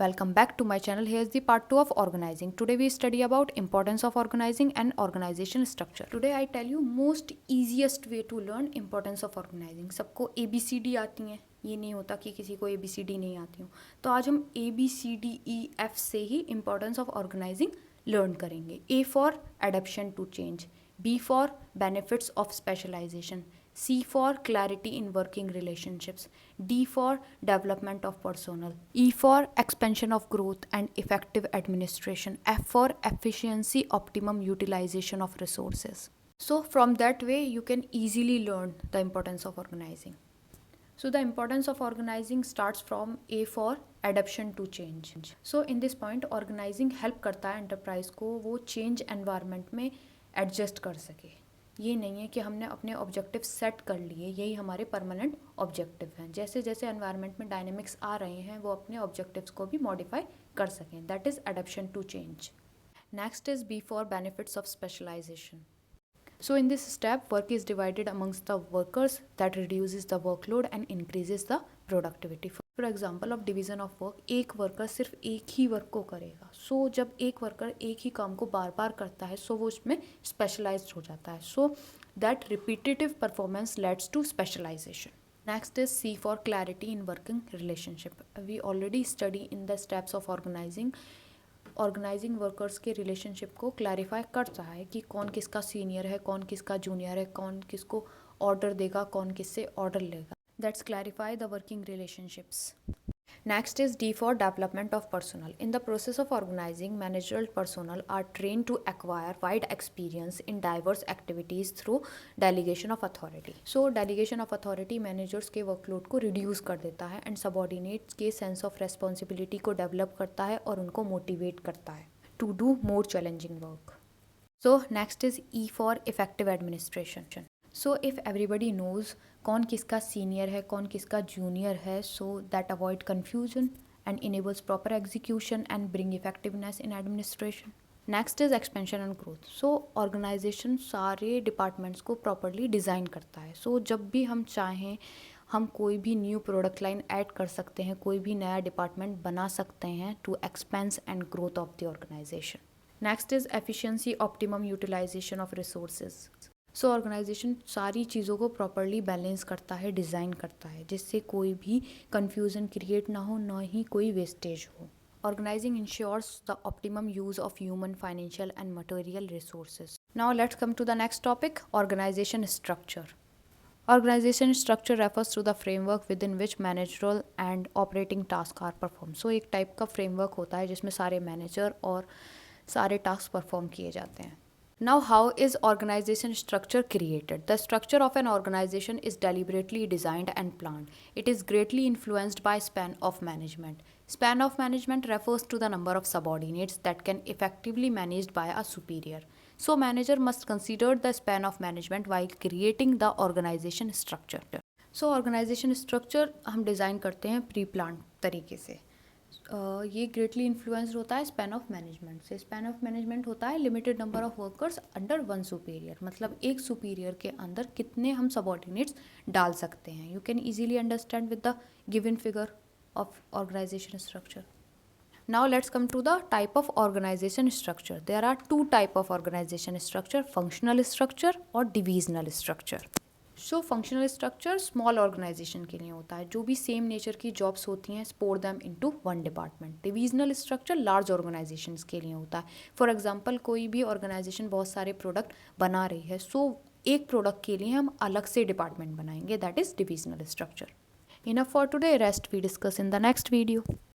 Welcome back to my channel. Here's the part 2 of organizing. Today we study about importance of organizing and organization structure. Today I tell you most easiest way to learn importance of organizing. सबको ABCD आती हैं, ये नहीं होता कि किसी को ABCD नहीं आती हो. तो आज हम ABCDEF से ही importance of organizing learn करेंगे. A for adaptation to change, B for benefits of specialization, C for clarity in working relationships, D for development of personnel, E for expansion of growth and effective administration, F for efficiency, optimum utilization of resources. So from that way you can easily learn the importance of organizing. So the importance of organizing starts from A for adaptation to change. So in this point organizing help करता है enterprise को वो change environment में adjust कर सके. ये नहीं है कि हमने अपने ऑब्जेक्टिव सेट कर लिए, यही हमारे परमानेंट ऑब्जेक्टिव हैं. जैसे जैसे एनवायरनमेंट में डायनेमिक्स आ रहे हैं वो अपने ऑब्जेक्टिव्स को भी मॉडिफाई कर सकें. That is adaption to change. Next is be for benefits of specialisation. So in this step, work is divided amongst the workers that reduces the workload and increases the productivity. For example of division of work, एक worker सिर्फ एक ही work को करेगा. So जब एक worker एक ही काम को बार बार करता है so वो उसमें specialized हो जाता है. So that repetitive performance leads to specialization. Next is C for clarity in working relationship. We already study in the steps of organising workers के रिलेशनशिप को क्लैरिफाई करता है कि कौन किसका सीनियर है, कौन किसका जूनियर है, कौन किसको ऑर्डर देगा, कौन किससे ऑर्डर लेगा. That's clarify the working relationships. Next is D for development of personnel. In the process of organizing, managerial personnel are trained to acquire wide experience in diverse activities through delegation of authority. So delegation of authority managers के workload को reduce कर देता है and subordinates के sense of responsibility को develop करता है और उनको motivate करता है to do more challenging work. So next is E for effective administration. So if everybody knows कौन किसका सीनियर है, कौन किसका जूनियर है, so that avoid confusion and enables proper execution and bring effectiveness in administration. Next is expansion and growth. So organization सारे departments को properly design करता है. So जब भी हम चाहें हम कोई भी न्यू प्रोडक्ट लाइन ऐड कर सकते हैं, कोई भी नया डिपार्टमेंट बना सकते हैं to expense and growth of the organization. Next is efficiency, optimum utilization of resources. So organisation सारी चीज़ों को प्रॉपरली बैलेंस करता है, डिज़ाइन करता है, जिससे कोई भी कन्फ्यूज़न क्रिएट ना हो, ना ही कोई वेस्टेज हो. Organizing ensures the optimum use of human, financial and material resources. Now let's come to the next topic, organization structure. Organization structure refers to the framework within which managerial and operating tasks are performed. So एक type का framework होता है जिसमें सारे manager और सारे task perform किए जाते हैं. Now, how is organization structure created? The structure of an organization is deliberately designed and planned. It is greatly influenced by span of management. Span of management refers to the number of subordinates that can effectively managed by a superior. So, manager must consider the span of management while creating the organization structure. So, organization structure हम design करते हैं pre plan तरीके से. ये greatly influenced होता है span of management से. Span of management होता है limited number of workers under one superior, मतलब एक सुपीरियर के अंदर कितने हम सबऑर्डिनेट्स डाल सकते हैं. You can easily understand with the given figure of organisation structure. Now let's come to the type of organization structure. There are two type of organization structure, functional structure और divisional structure. So functional structure small organisation के लिए होता है, जो भी same nature की jobs होती हैं spore them into one department. Divisional structure large organisations के लिए होता है. फॉर एग्जांपल कोई भी ऑर्गेनाइजेशन बहुत सारे प्रोडक्ट बना रही है, सो एक प्रोडक्ट के लिए हम अलग से डिपार्टमेंट बनाएंगे, that is divisional structure. Enough for today, rest we discuss in the next video.